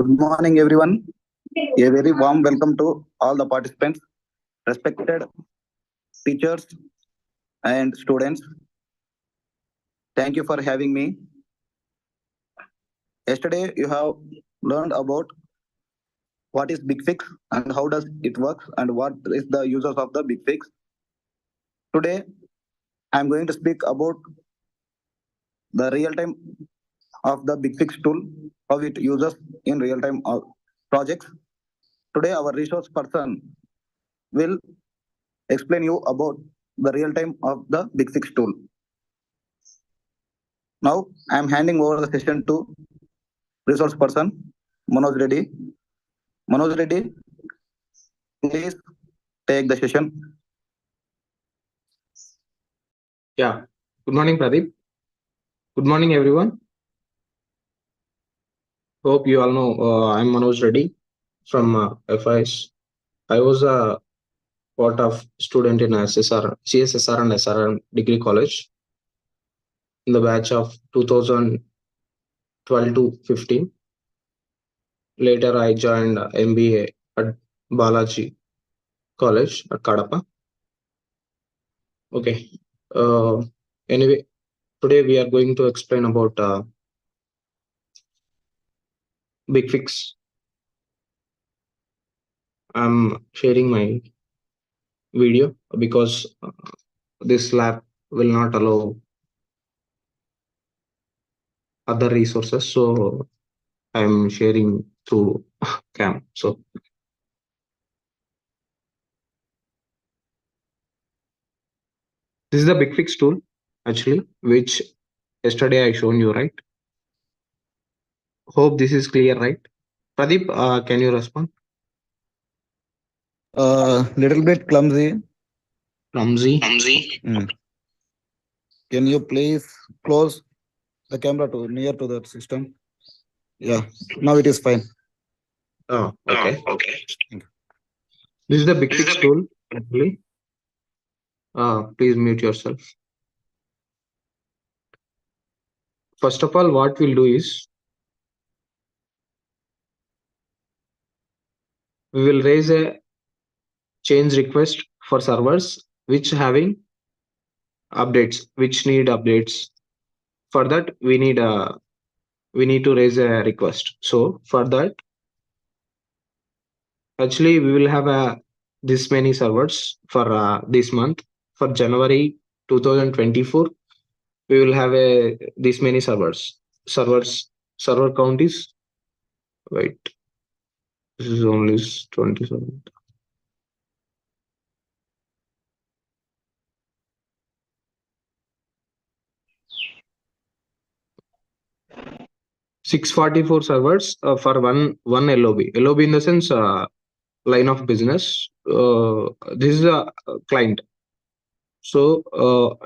Good morning, everyone. A very warm welcome to all the participants, respected teachers and students. Thank you for having me. Yesterday, you have learned about what is Big Fix and how does it work and what is the uses of the Big Fix. Today, I am going to speak about the real time of the Big Fix tool, how it uses in real time projects. Today, our resource person will explain you about the real time of the Big Fix tool. Now, I am handing over the session to resource person, Manoj Reddy. Manoj Reddy, please take the session. Yeah. Good morning, Pradeep. Good morning, everyone. Hope you all know I'm Manoj Reddy from FIS. I was a part of student in CSSR and SRRM degree college in the batch of 2012 to 15. Later, I joined MBA at Balaji College at Kadapa. Okay. Anyway, today we are going to explain about Big Fix. I'm sharing my video because this lab will not allow other resources, so I'm sharing through cam. So this is the Big Fix tool actually, which yesterday I shown you, right? Hope this is clear, right? Pradeep, can you respond? Little bit clumsy. Clumsy. Can you please close the camera to near to the system? Yeah, now it is fine. Oh, okay. Okay. This is the Big Fix tool actually. Please mute yourself. First of all, what we'll do is we will raise a change request for servers which having updates, which need updates. For that, we need to raise a request. So for that, actually, we will have this many servers for this month. For January 2024, we will have this many servers. Server count is, wait, this is only 27. $644 servers for one LOB. LOB in the sense line of business. This is a client. So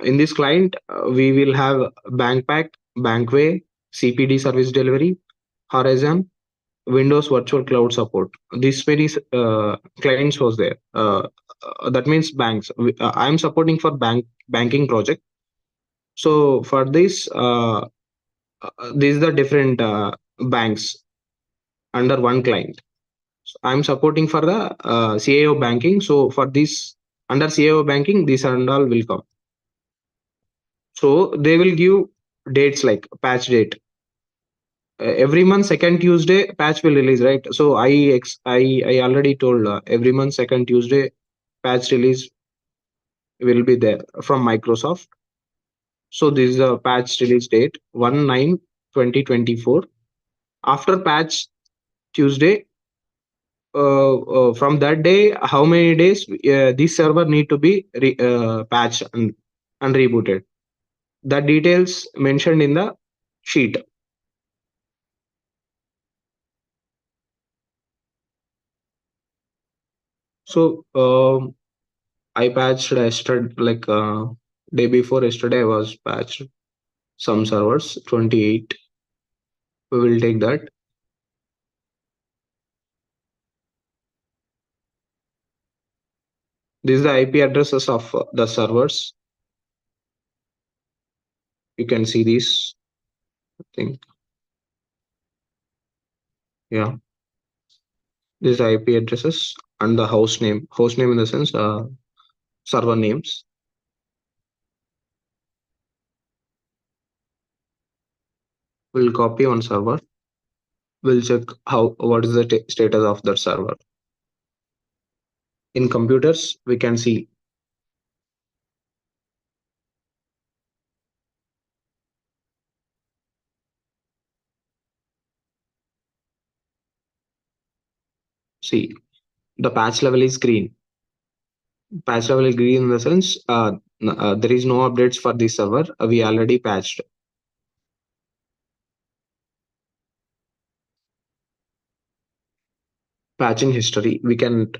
in this client, we will have BankPack, Bankway, CPD service delivery, Horizon, Windows Virtual Cloud support. These many clients was there. That means banks. I'm supporting for banking project. So for this, these are the different banks under one client. So I'm supporting for the CIO banking. So for this under CIO banking, this and all will come. So they will give dates like patch date. Every month, second Tuesday, patch will release, right? So I already told every month, second Tuesday, patch release will be there from Microsoft. So this is a patch release date 1/9/2024. After patch Tuesday, from that day, how many days this server need to be patched and rebooted? The details mentioned in the sheet. So I patched yesterday, like day before yesterday, I was patched some servers 28. We will take that. This is the IP addresses of the servers. You can see these. I think. Yeah. These IP addresses and the host name. Host name in the sense server names. We'll copy on server. We'll check what is the status of that server. In computers, we can see the patch level is green. Patch level is green in the sense there is no updates for this server. We already patched. Patching history. We can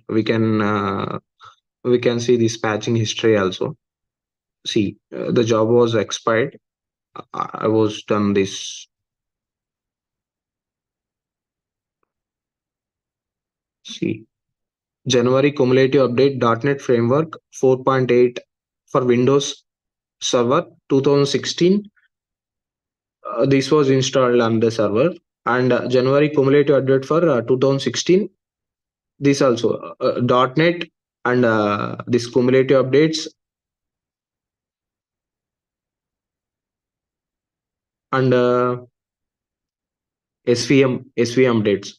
see this patching history also. See, the job was expired. I was done this. See, January cumulative update .NET Framework 4.8 for Windows Server 2016. This was installed on the server, and January cumulative update for 2016. This also .NET and this cumulative updates and SVM updates.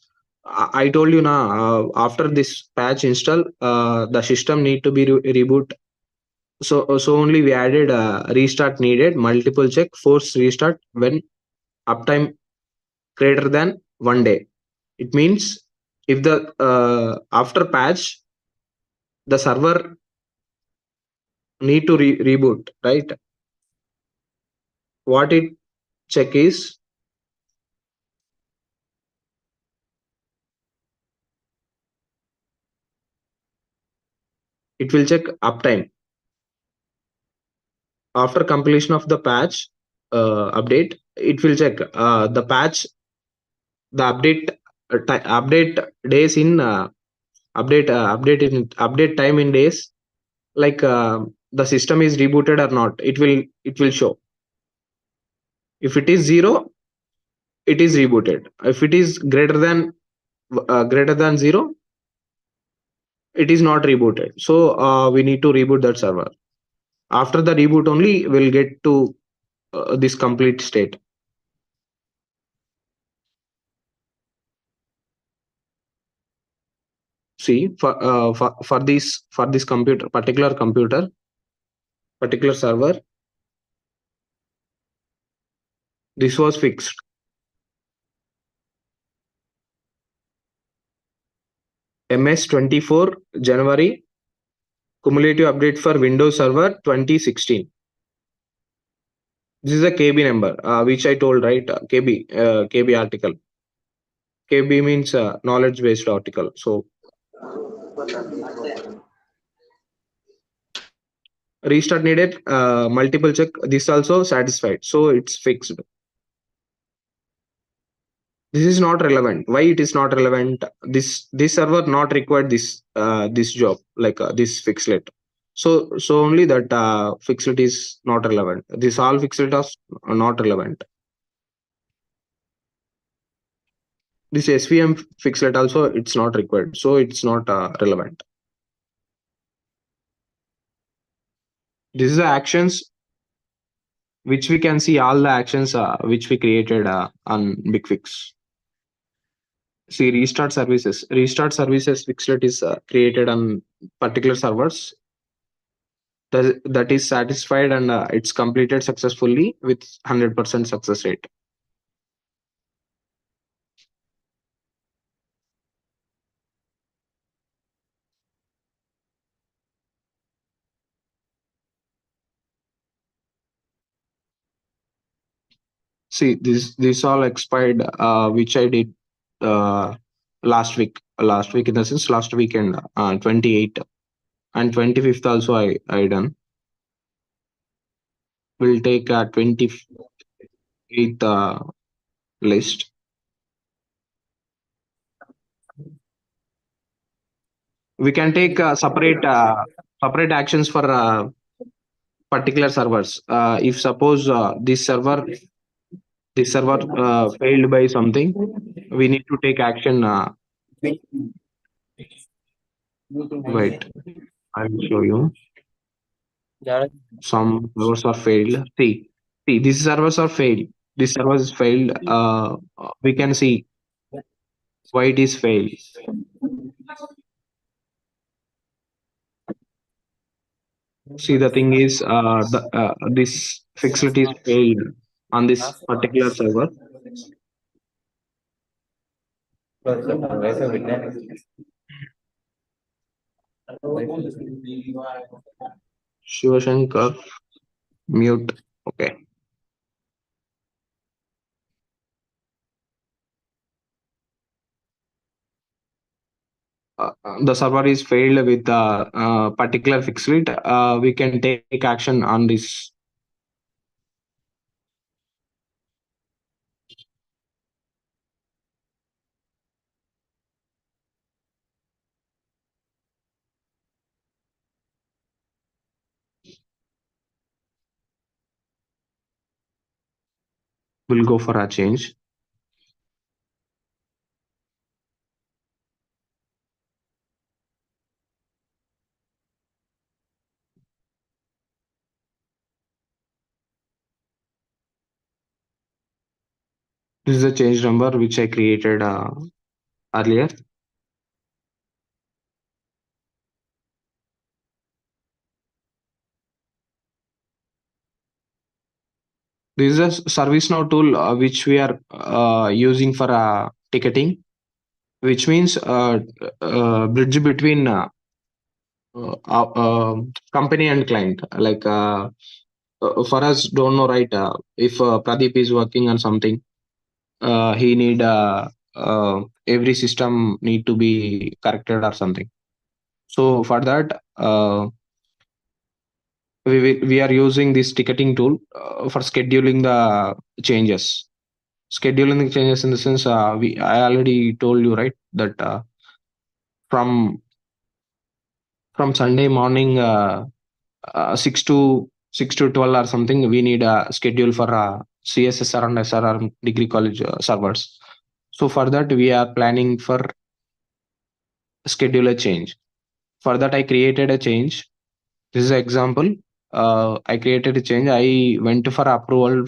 I told you now, after this patch install, the system need to be reboot. So only we added restart needed, multiple check, force restart when uptime greater than 1 day. It means if the after patch the server need to reboot, right? What it check is it will check uptime. After completion of the patch update, it will check the patch, the update days in update time in days, like the system is rebooted or not. It will show. If it is 0, it is rebooted. If it is greater than 0, it is not rebooted. So we need to reboot that server. After the reboot only we'll get to this complete state. See, for this computer, particular server, this was fixed. MS24 January cumulative update for Windows Server 2016. This is a KB number, which I told, right? KB article. KB means knowledge based article. So restart needed, multiple check. This also satisfied. So it's fixed. This is not relevant. Why it is not relevant? This server not required this job, like this fixlet. So only that fixlet is not relevant. This all fixlet are not relevant. This SVM fixlet also it's not required, so it's not relevant. This is the actions which we can see, all the actions which we created on BigFix. See, restart services. Restart services fixlet is created on particular servers that is satisfied, and it's completed successfully with 100% success rate. See, this all expired, which I did last week. Last week in the sense last weekend, 28 and 25th also I done. We'll take a 28th list. We can take separate actions for particular servers. If suppose this server failed by something, we need to take action Wait, I will show you. Some servers are failed. See, these servers are failed. This server is failed. We can see why it is failed. See, the thing is, this facility is failed on this particular server. Shivashankar, mute. Okay. The server is failed with the particular fixed, we can take action on this. We'll go for a change. This is a change number which I created earlier. This is a ServiceNow tool which we are using for ticketing, which means bridge between company and client. Like for us, don't know, right? If Pradeep is working on something, he need every system need to be corrected or something. So for that, we are using this ticketing tool for scheduling the changes. Scheduling the changes in the sense, I already told you, right, that from Sunday morning 6 to 12 or something, we need a schedule for CSSR and SRRM degree college servers. So for that, we are planning for schedule a change. For that, I created a change. This is an example. I created a change. I went for approval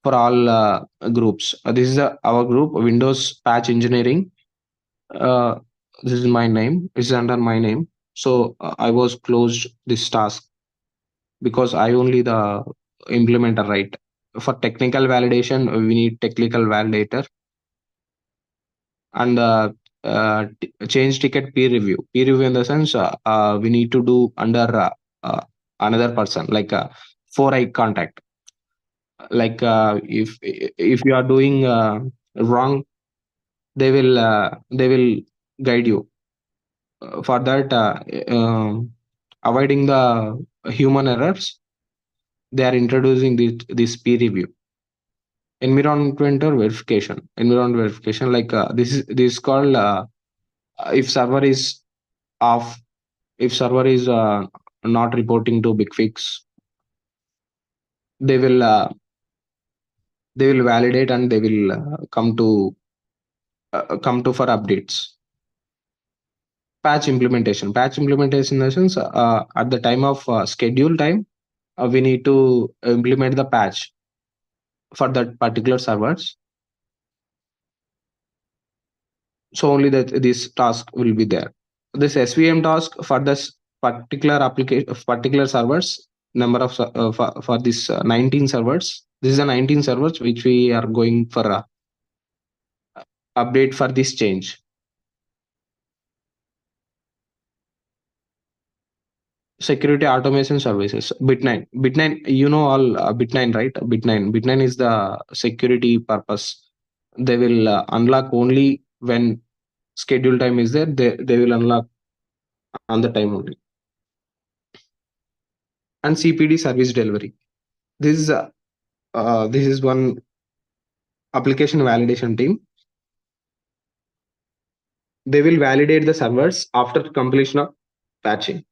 for all groups. This is our group, Windows Patch Engineering. Uh, this is my name. This is under my name. So I was closed this task because I only the implementer, right? For technical validation, we need technical validator and change ticket peer review. Peer review in the sense, we need to do under another person, like four eye contact. Like if you are doing wrong, they will guide you. For that, avoiding the human errors, they are introducing this peer review. Environmental verification, like this is called if server is off, if server is not reporting to big fix, they will validate and they will come to for updates. Patch implementation in the sense, at the time of schedule time, we need to implement the patch for that particular servers. So only that this task will be there. This SVM task for this particular application, particular servers, number of for this 19 servers. This is a 19 servers which we are going for a update for this change. Security automation services, Bit9, you know all Bit9, right? Bit9 is the security purpose. They will unlock only when schedule time is there. They will unlock on the time only. And CPD, service delivery. This is one application validation team. They will validate the servers after completion of patching.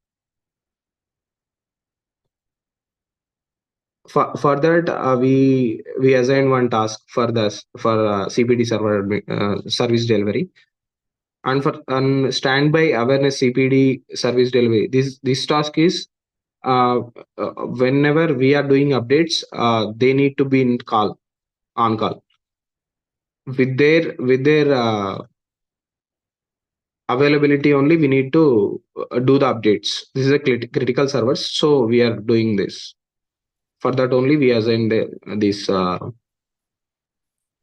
For that, we assign one task for CPD server service delivery. And for standby awareness CPD service delivery, this task is uh, whenever we are doing updates, they need to be in call, on call with their availability only. We need to do the updates. This is a critical service, so we are doing this. For that only we assigned this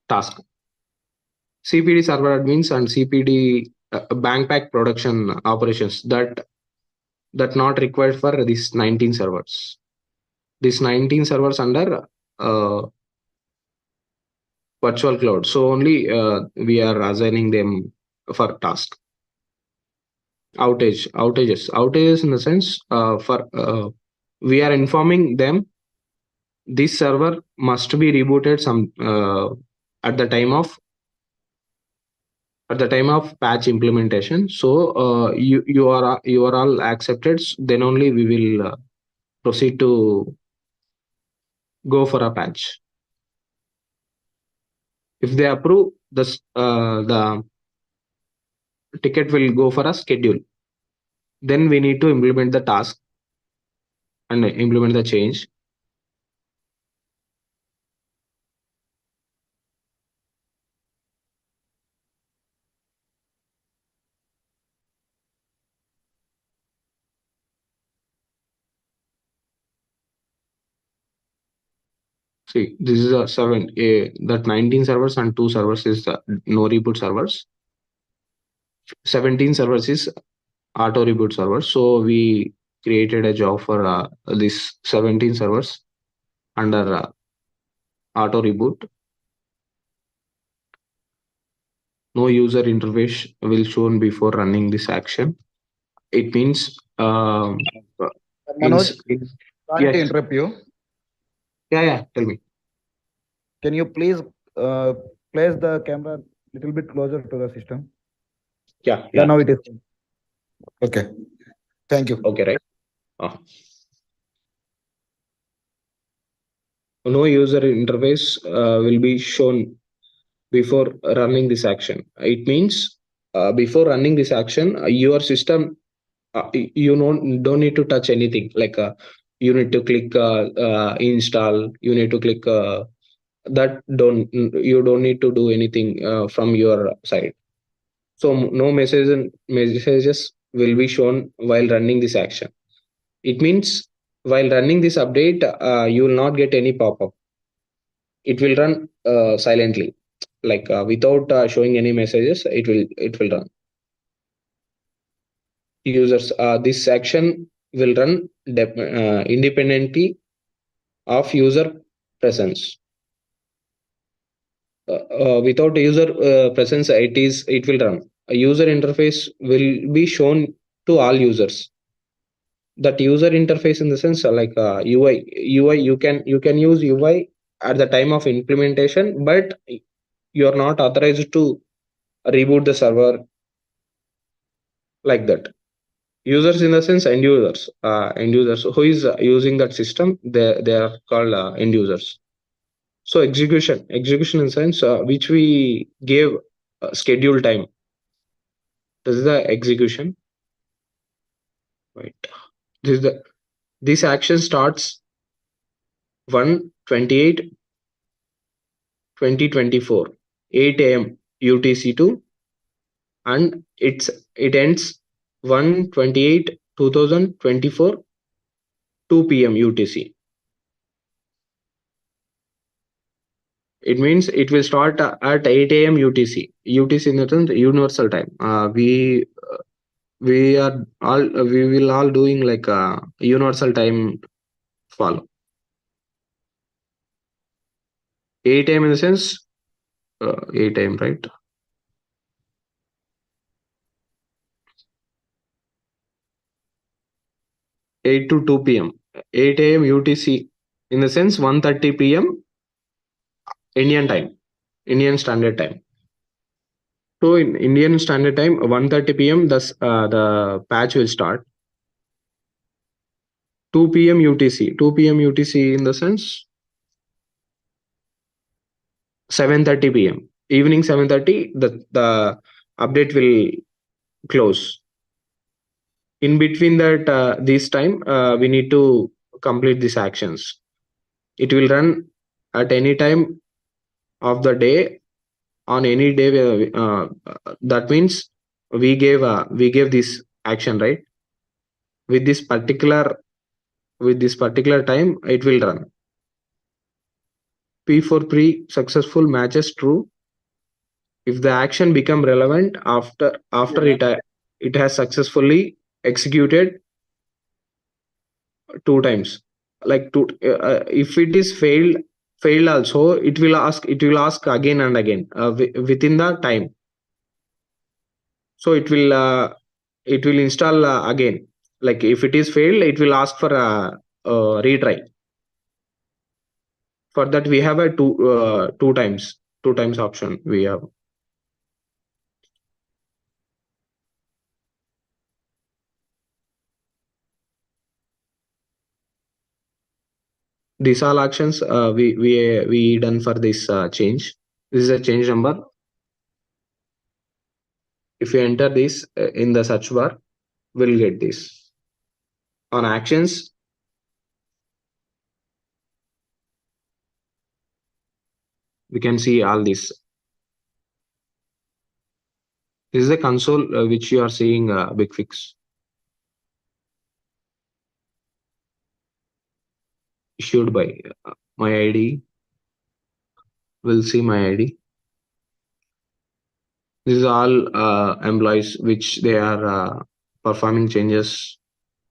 task. CPD server admins and CPD bank pack production operations that not required for these 19 servers. These 19 servers under uh, virtual cloud. So only we are assigning them for task. Outages in the sense for we are informing them this server must be rebooted some at the time of patch implementation. So you are all accepted, then only we will proceed to go for a patch. If they approve this, the ticket will go for a schedule. Then we need to implement the task and implement the change. See, this is a that 19 servers and 2 servers is the no reboot servers. 17 servers is auto reboot servers. So we created a job for this 17 servers under auto reboot. No user interface will shown before running this action. It means Manoj, sorry to yes, interrupt you. yeah, tell me. Can you please uh, place the camera little bit closer to the system? Yeah, now it is. Okay. Thank you. Okay, right. Uh, no user interface will be shown before running this action. It means before running this action, your system, you don't need to touch anything. Like you need to click install. You need to click that. You don't need to do anything from your side. So no messages will be shown while running this action. It means while running this update, you will not get any pop-up. It will run silently, like without showing any messages. It will run. Users, this action will run independently of user presence. Without user presence, it will run. A user interface will be shown to all users. That user interface in the sense like UI, you can use UI at the time of implementation, but you are not authorized to reboot the server like that. Users in the sense end users who is using that system, they are called end users. So execution in the sense which we gave schedule time. This is the execution, right? This action starts 1/28/2024 8 a.m. UTC2, and it ends 1/28/2024 2 p.m. UTC. It means it will start at 8 a.m. UTC. UTC in the sense universal time. We will all doing like a universal time follow. 8 a.m. in the sense 8 a.m. right? 8 to 2 p.m. 8 a.m. UTC in the sense 1:30 p.m. Indian time, Indian Standard Time. So in Indian Standard Time, 1:30 p.m. The patch will start. 2 p.m. UTC. 2 p.m. UTC in the sense 7:30 p.m. Evening 7:30. The update will close. In between that this time we need to complete these actions. It will run at any time of the day, on any day. That means we gave this action, right? With this particular, with this particular time it will run. P for pre successful matches true if the action become relevant after it has successfully executed two times. Like if it is failed also, it will ask again and again within the time. So it will install again. Like if it is failed, it will ask for a retry. For that we have a two times option we have. These all actions we done for this change. This is a change number. If you enter this in the search bar, we'll get this. On actions, we can see all this. This is the console which you are seeing big fix issued by my ID. We'll see my ID. This is all employees which they are performing changes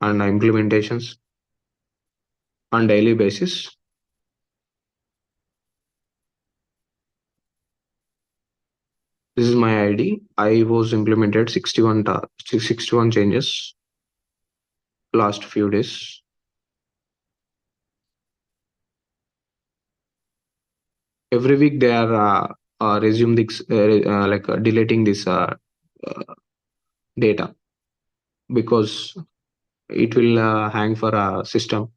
and implementations on daily basis. This is my ID. I was implemented 61 changes last few days. Every week they are resume this deleting this data, because it will hang for a system.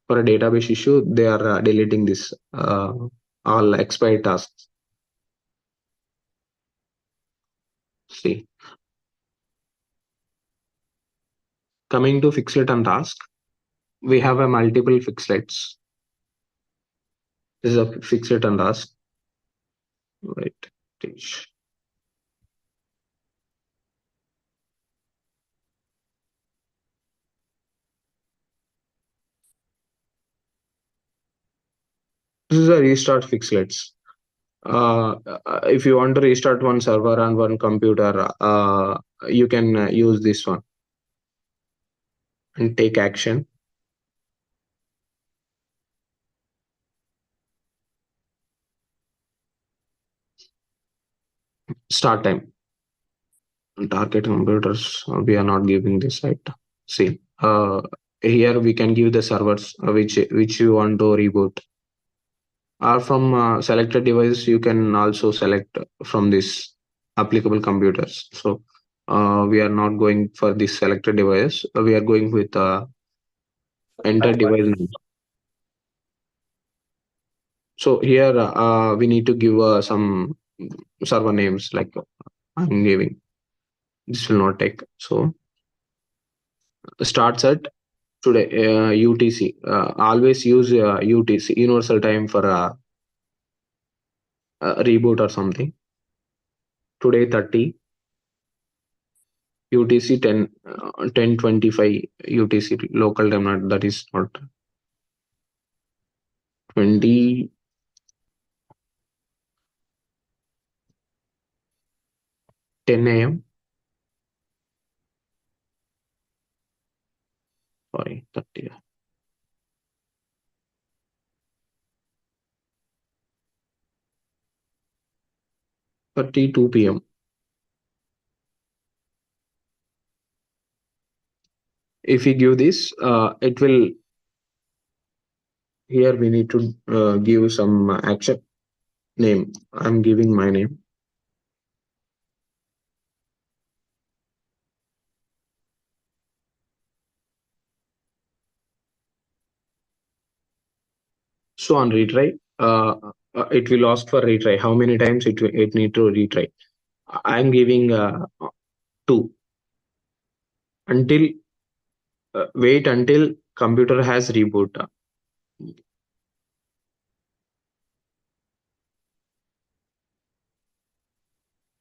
For a database issue, they are deleting this all expired tasks. See, coming to fixlet and task, we have a multiple fixlets. This is a fixlet and task. Right. Teach. This is a restart fixlets. If you want to restart one server and one computer, you can use this one and take action. Start time. Target computers, we are not giving this, right? See, here we can give the servers which you want to reboot, or from selected device you can also select from this applicable computers. So we are not going for this selected device. We are going with enter device name. So here we need to give some server names, like I'm giving. This will not take. So starts at today UTC. Always use UTC, universal time, for a reboot or something. Today 30 UTC, 10:25 UTC local time, not that is not 20 10 a.m. Sorry, 30 32 p.m. If we give this, it will, here we need to give some action name. I'm giving my name. So on retry, it will ask for retry. How many times it need to retry? I'm giving 2 until wait until computer has reboot.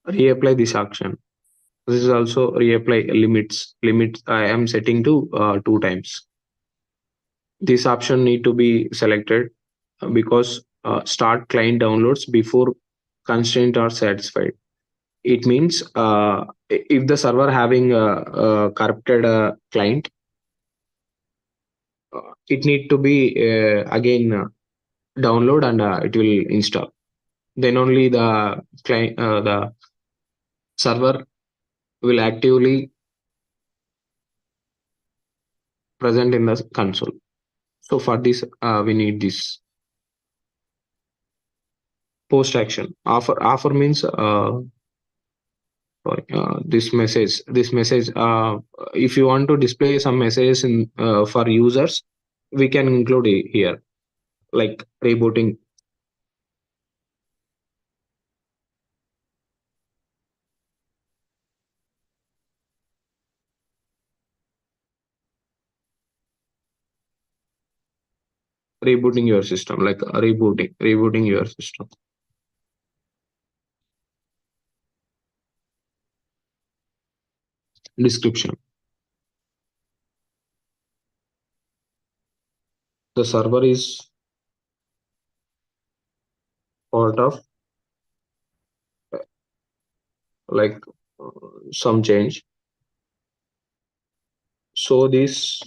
Reapply this action. This is also reapply limits. Limits I am setting to 2 times. This option need to be selected because start client downloads before constraint are satisfied. It means if the server having a corrupted client, it need to be again download and it will install. Then only the client, the server will actively present in the console. So for this, we need this post action. Offer means sorry, this message. If you want to display some messages in for users, we can include it here, like rebooting your system, like rebooting your system. Description: the server is part of like some change, so this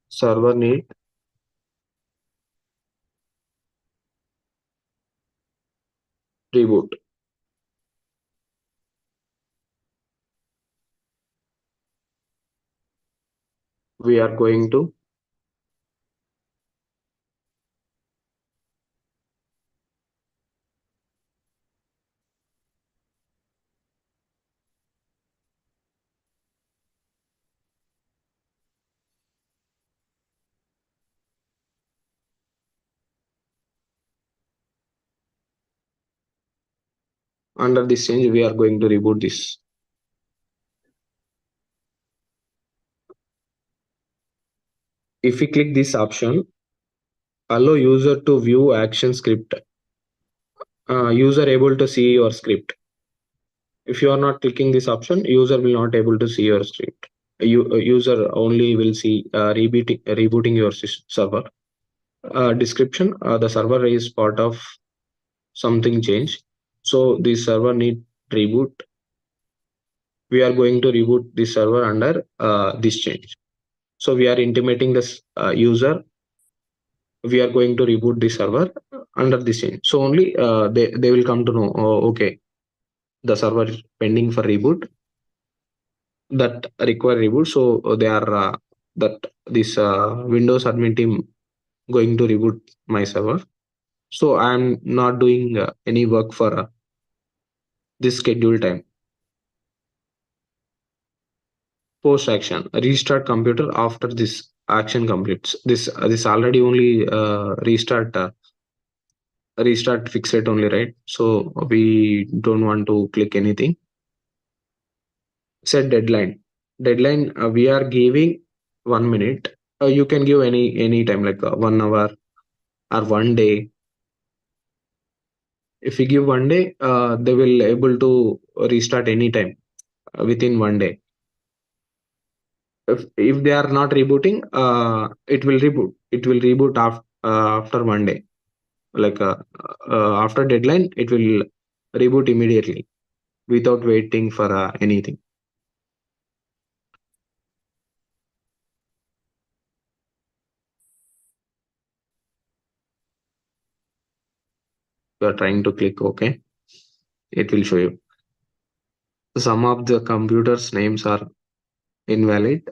server need reboot. We are going to under this change we are going to reboot this. If we click this option, allow user to view action script, user able to see your script. If you are not clicking this option, user will not able to see your script. User only will see rebooting your server. Description: the server is part of something change, so the server need reboot. We are going to reboot the server under this change. So we are intimating this user we are going to reboot the server under this change. So only they will come to know, oh, okay, the server is pending for reboot, that require reboot. So they are that this Windows admin team going to reboot my server. So I'm not doing any work for this schedule time. Post action: restart computer after this action completes. This already only restart fix it only, right? So we don't want to click anything. Set deadline. We are giving 1 minute. You can give any time, like 1 hour or 1 day. If we give 1 day, they will able to restart anytime within 1 day. If they are not rebooting, it will reboot after 1 day, like after deadline it will reboot immediately without waiting for anything. You are trying to click OK, it will show you some of the computers names are invalid.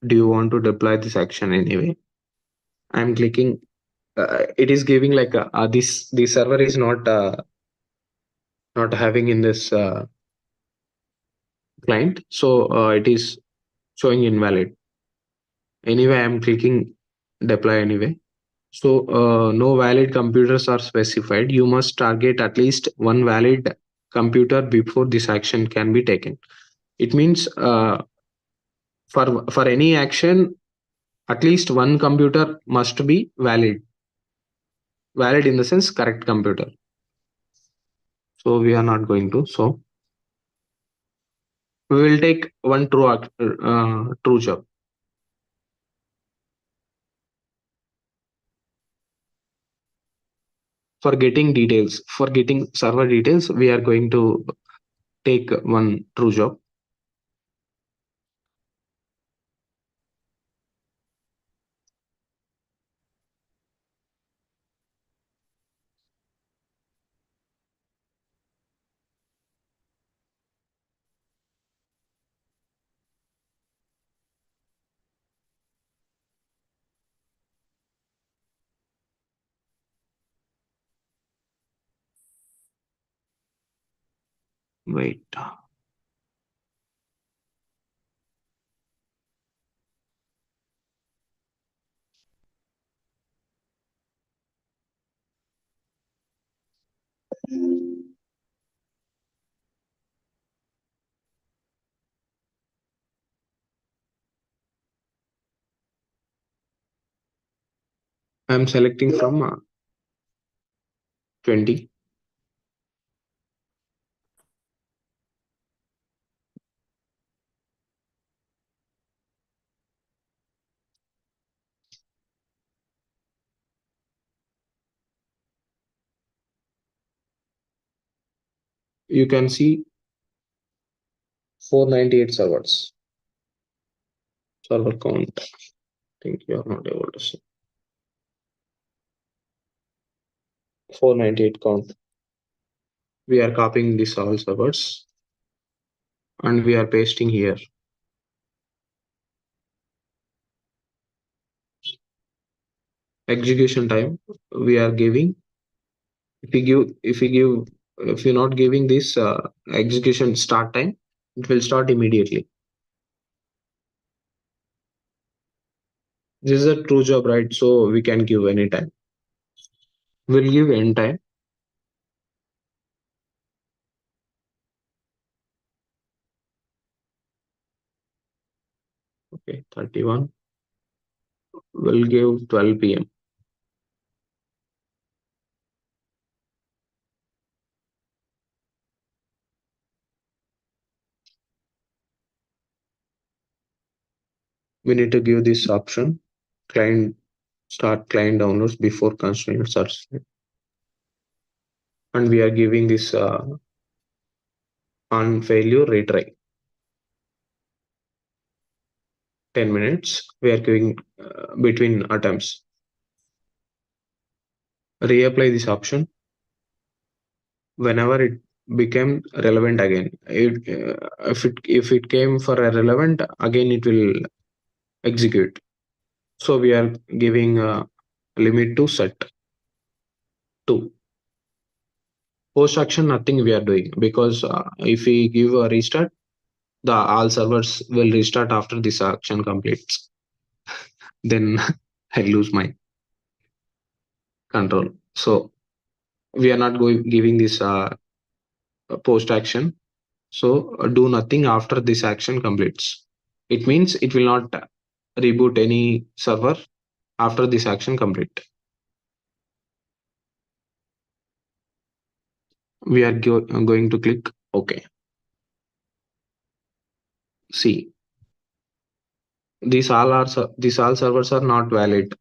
Do you want to deploy this action anyway? I'm clicking. It is giving like this server is not having in this client, so it is showing invalid. Anyway, I'm clicking deploy anyway. So no valid computers are specified. You must target at least one valid computer before this action can be taken. It means for any action, at least one computer must be valid. Valid in the sense correct computer. So we are not going to. So we will take one true job. For getting server details, we are going to take one true job. Wait. I'm selecting from 20. You can see 498 servers. Server count. I think you are not able to see. 498 count. We are copying this all servers and we are pasting here. Execution time we are giving. If you're not giving this execution start time, it will start immediately. This is a true job, right? So we can give any time. We'll give end time. Okay, 31. We'll give 12 p.m. We need to give this option client start client downloads before constraint starts, and we are giving this on failure retry 10 minutes. We are giving between attempts. Reapply this option whenever it became relevant again. If it came for a relevant again, it will execute. So we are giving a limit to set 2. Post action, nothing we are doing, because if we give a restart, the all servers will restart after this action completes. Then I lose my control. So we are not going giving this post action. So do nothing after this action completes. It means it will not reboot any server after this action complete. We are going to click OK. See, these all servers are not valid.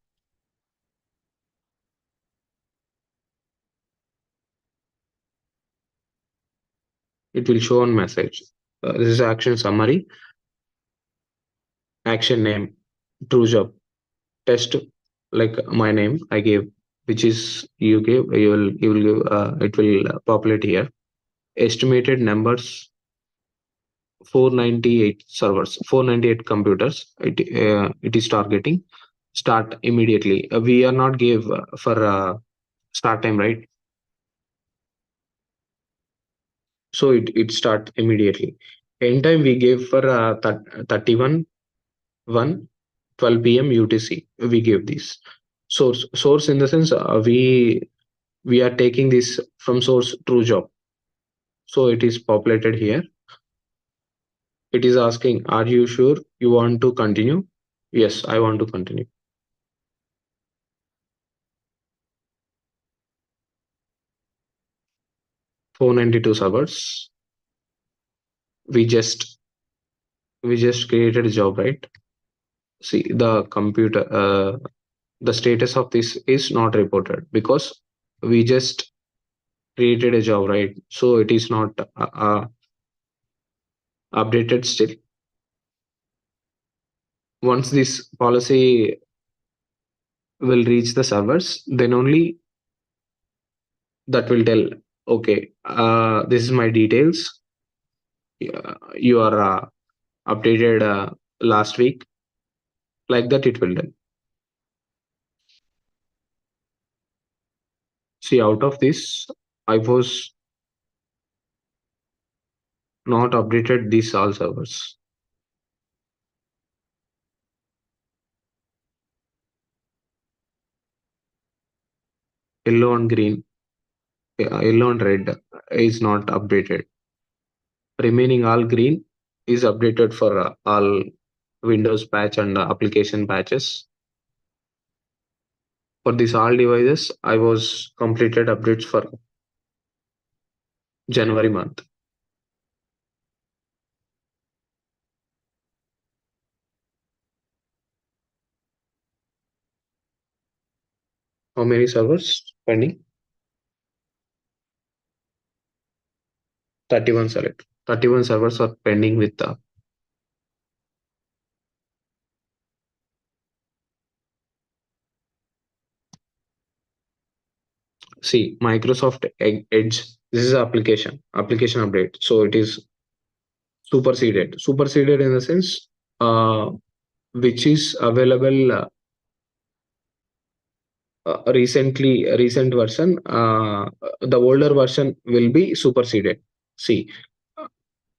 It will show on message. This is action summary. Action name, true job. Test, like my name I gave, which is you gave. You will give. It will populate here. Estimated numbers 498 servers, 498 computers. It is targeting. Start immediately. We are not gave for start time, right? So it start immediately. End time we gave for 31 1 12 p.m. UTC. We gave this. Source in the sense, we are taking this from source true job. So it is populated here. It is asking, are you sure you want to continue? Yes, I want to continue. $492 servers. We just created a job, right? See the computer. The status of this is not reported because we just created a job, right? So it is not updated still. Once this policy will reach the servers, then only that will tell, okay, this is my details. You are updated last week. Like that, it will tell. See, out of this, I was not updated these all servers. Yellow and green, yellow and red is not updated. Remaining all green is updated for all Windows patch and application patches. For these all devices, I was completed updates for January month. How many servers pending? 31 select. 31 servers are pending with the see Microsoft Edge. This is application update. So it is superseded. Superseded in the sense which is available recent version. The older version will be superseded. See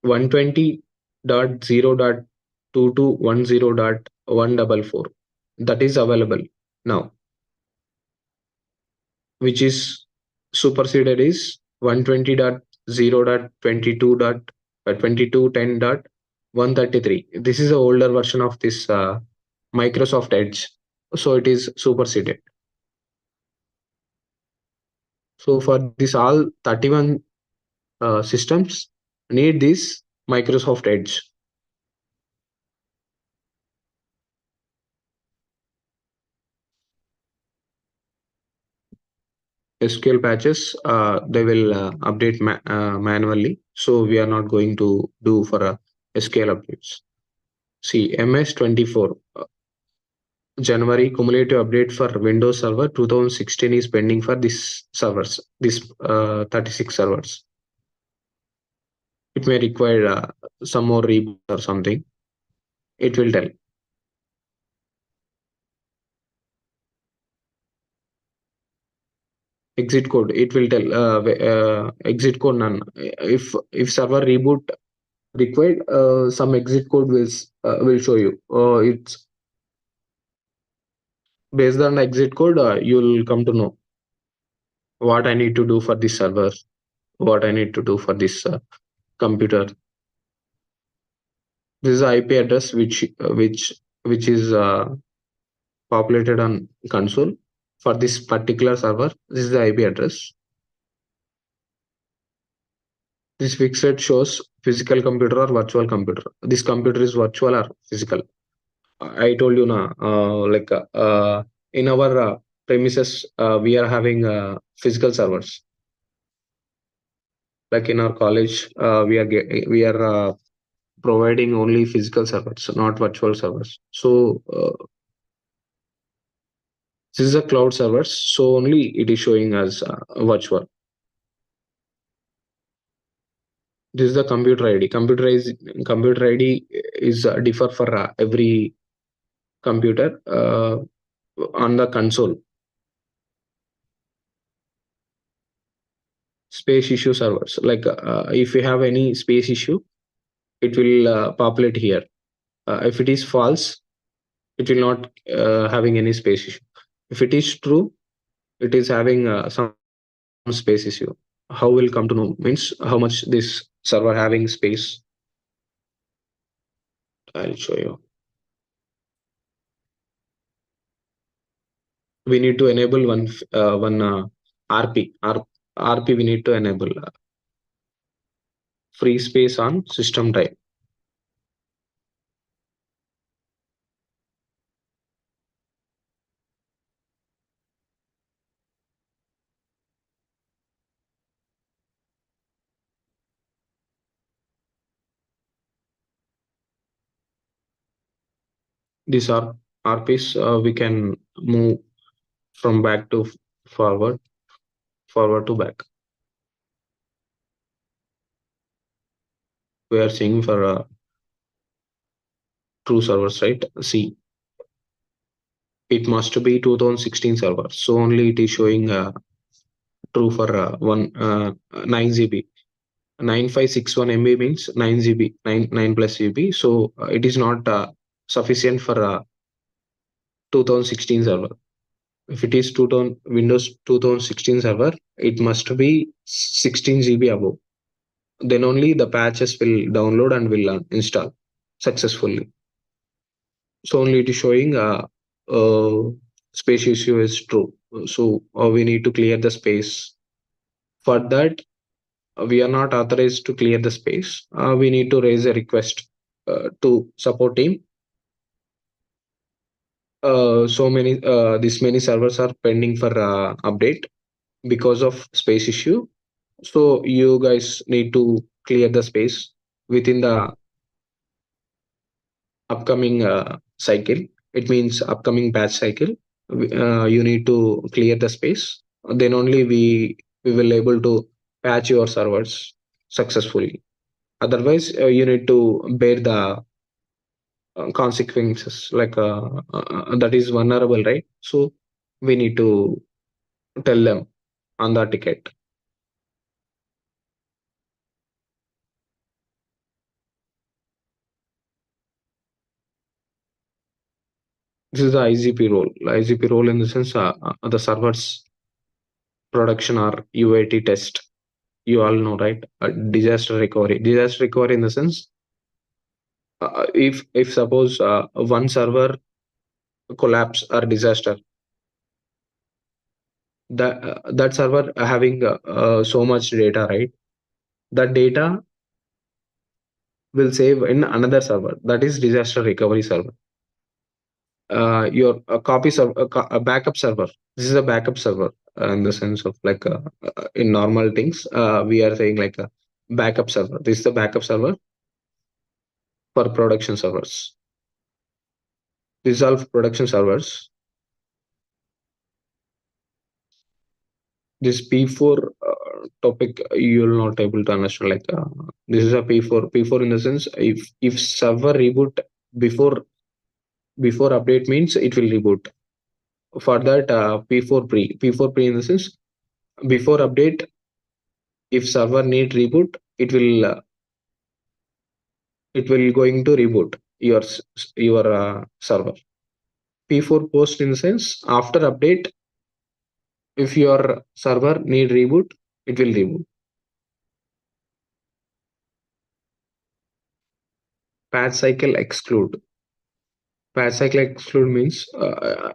120.0.2210.144 that is available now, which is superseded is 120.0.22.2210.133. This is the older version of this Microsoft Edge, so it is superseded. So for this all 31 systems need this Microsoft Edge. SQL patches, they will update manually. So we are not going to do for SQL updates. See, MS24 January cumulative update for Windows Server 2016 is pending for this servers, this 36 servers. It may require some more reboot or something. It will tell. Exit code. It will tell exit code none. If server reboot required, some exit code will show you. It's based on the exit code. You'll come to know what I need to do for this server, what I need to do for this computer. This is the IP address which is populated on console for this particular server. This is the IP address. This fixed shows physical computer or virtual computer. This computer is virtual or physical. I told you now, in our premises, we are having physical servers. Like in our college, we are providing only physical servers, not virtual servers. So this is a cloud servers, so only it is showing as virtual. This is the computer ID. Computer ID is differ for every computer on the console. Space issue servers. Like if you have any space issue, it will populate here. If it is false, it will not having any space issue. If it is true, it is having some space issue. How will come to know means how much this server having space. I'll show you. We need to enable one RP. RP we need to enable free space on system drive. These are RPs we can move from back to forward, forward to back. We are seeing for true servers, right? See, it must be 2016 server. So only it is showing true for one 9 GB. 9561 MB means 9 GB, 9 plus GB. So it is not sufficient for 2016 server. If it is 2000 Windows 2016 server, it must be 16 GB above. Then only the patches will download and will install successfully. So only it is showing space issue is true. So we need to clear the space. For that, we are not authorized to clear the space. We need to raise a request to support team. So many this many servers are pending for update because of space issue. So you guys need to clear the space within the upcoming cycle. It means upcoming batch cycle. You need to clear the space. Then only we will able to patch your servers successfully. Otherwise, you need to bear the consequences like that is vulnerable, right? So we need to tell them on the ticket. This is the IGP role. IGP role in the sense the servers production or UAT test. You all know, right? Disaster recovery. Disaster recovery in the sense if suppose one server collapse or disaster, that server having so much data, right? That data will save in another server. That is disaster recovery server. Your copies of a backup server. This is a backup server in the sense of like in normal things we are saying like a backup server. This is the backup server for production servers. These are production servers. This P4 topic you'll not able to understand like this is a P4 in the sense if server reboot before before update means it will reboot. For that P4 pre in the sense before update, if server need reboot, it will going to reboot your server. P4 post in the sense after update, if your server need reboot, it will reboot. Patch cycle exclude. Patch cycle exclude means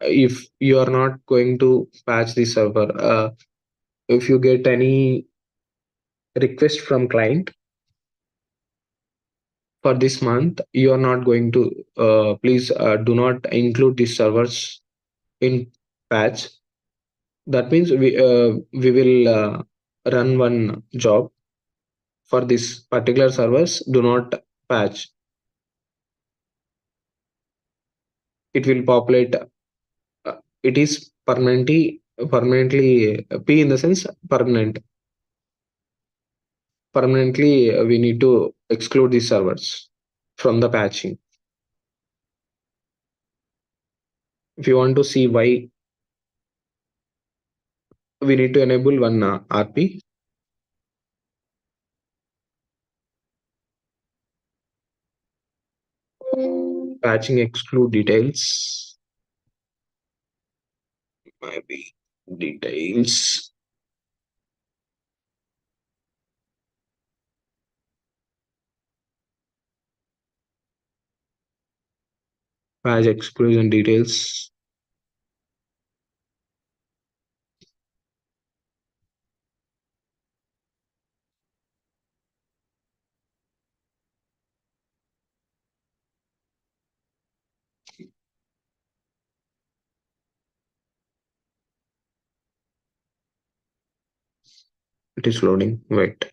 if you are not going to patch the server, if you get any request from client for this month, you are not going to please do not include these servers in patch. That means we will run one job for this particular servers. Do not patch. It will populate. It is permanently P in the sense permanent. Permanently, we need to exclude these servers from the patching. If you want to see why, we need to enable one RP. Patching exclude details. maybe details, patch exclusion details. It is loading. Wait.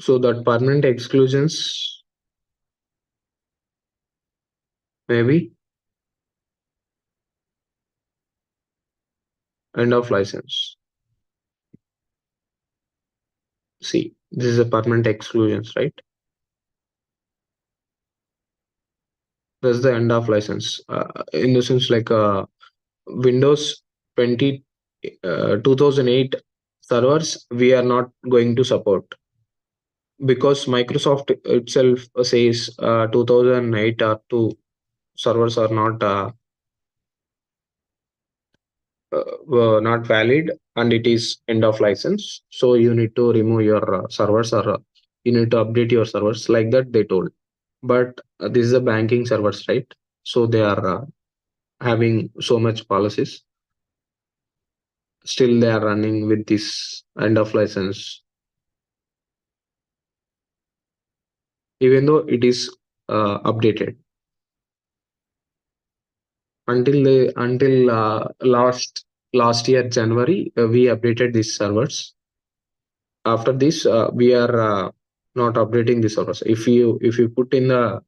So that permanent exclusions, maybe end of license. See, this is a permanent exclusions, right? That's the end of license. In the sense like Windows 20 2008 servers, we are not going to support because Microsoft itself says 2008 or 2 servers are not valid and it is end of license. So you need to remove your servers or you need to update your servers like that they told. But this is a banking servers, right? So they are having so much policies. Still they are running with this end of license, even though it is updated until last year January we updated these servers. After this we are not updating the servers. If you put in the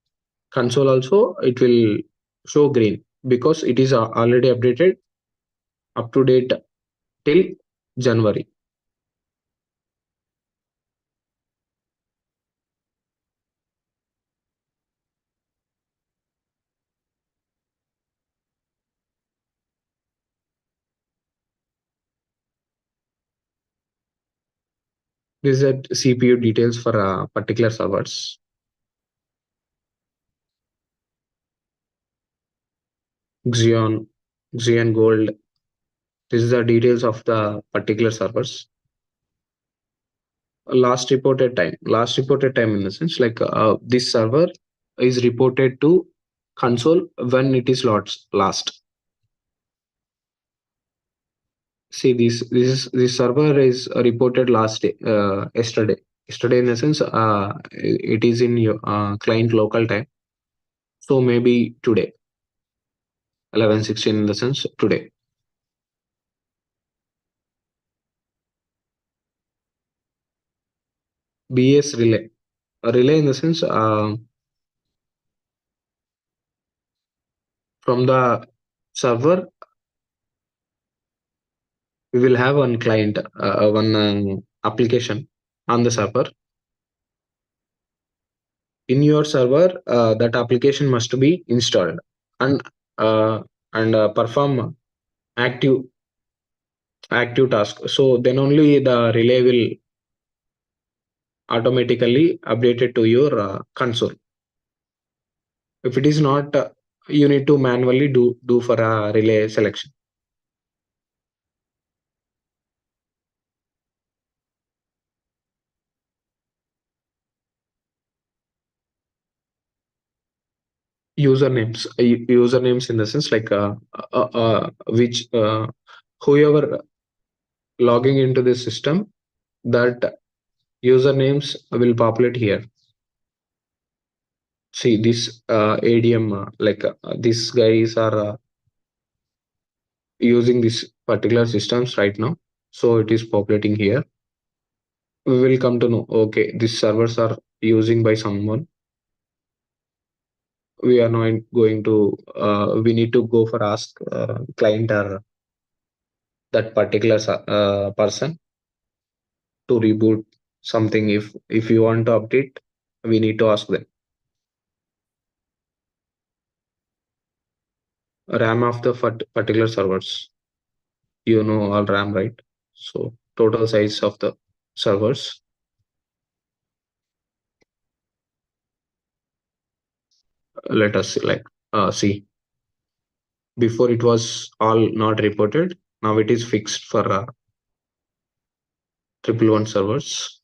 console also, it will show green because it is already updated up to date till January. This is the CPU details for particular servers. Xeon, Xeon Gold. This is the details of the particular servers. Last reported time in the sense like this server is reported to console when it is last. See, this server is reported last day, yesterday in the sense it is in your client local time. So maybe today 11:16 in the sense today. BS relay, a relay in the sense from the server we will have one client, one application on the server. In your server that application must be installed and uh, perform active active task, so then only the relay will automatically updated to your console. If it is not, you need to manually do for a relay selection. Usernames in the sense like which whoever logging into the system, that usernames will populate here. See this ADM like these guys are using this particular systems right now, so it is populating here. We will come to know, okay, these servers are using by someone. We are not going to we need to go for ask client or that particular person to reboot something. If you want to update, we need to ask them. RAM of the particular servers. You know all RAM, right? So total size of the servers. Let us see. Before it was all not reported. Now it is fixed for 111 servers.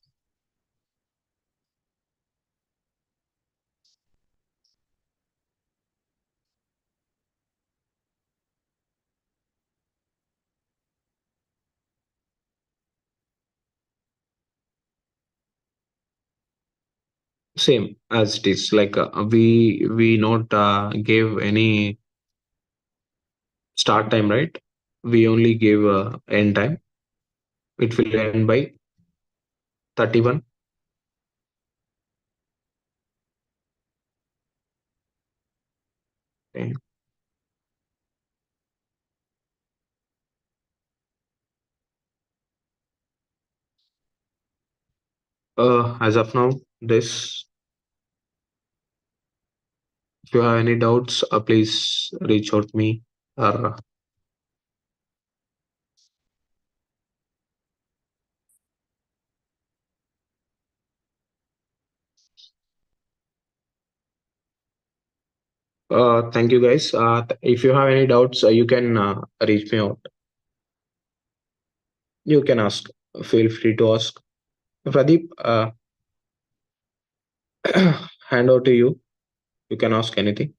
Same as it is. We not gave any start time, right? We only gave end time. It will end by 31. Okay. As of now, this. If you have any doubts, please reach out to me. Or thank you, guys. If you have any doubts, you can reach me out. You can ask. Feel free to ask. Pradeep, hand over to you. You can ask anything.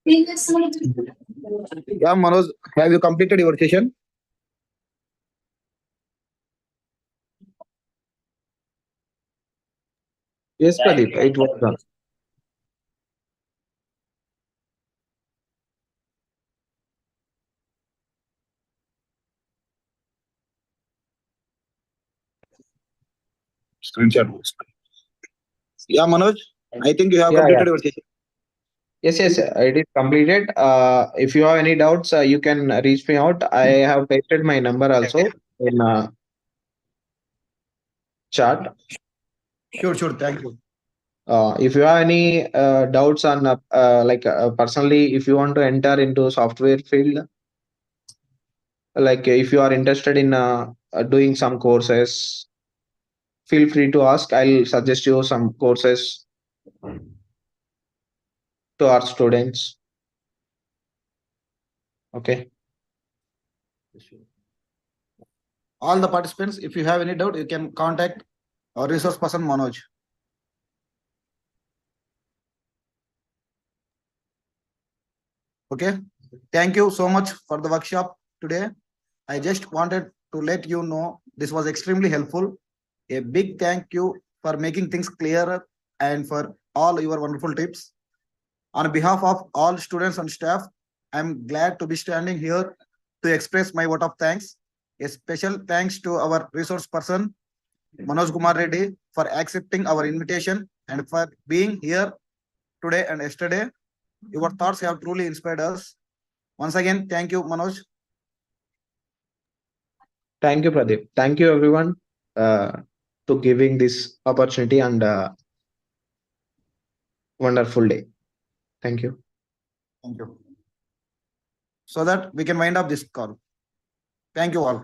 Yeah, Manoj, have you completed your session? Yes, Pradeep, it was done. Screenshot. Yeah, Manoj, I think you have Yeah, yeah. completed your session. Yes, yes, it is completed. If you have any doubts, you can reach me out. I have pasted my number also in chat. Sure, sure. Thank you. If you have any doubts on personally, if you want to enter into software field, if you are interested in doing some courses, feel free to ask. I'll suggest you some courses to our students. Okay. All the participants, if you have any doubt, you can contact our resource person, Manoj. Okay. Thank you so much for the workshop today. I just wanted to let you know this was extremely helpful. A big thank you for making things clearer and for all your wonderful tips. On behalf of all students and staff, I'm glad to be standing here to express my vote of thanks. A special thanks to our resource person, Manoj Kumar Reddy, for accepting our invitation and for being here today and yesterday. Your thoughts have truly inspired us. Once again, thank you, Manoj. Thank you, Pradeep. Thank you, everyone, to giving this opportunity and wonderful day. Thank you. Thank you. So that we can wind up this call. Thank you all.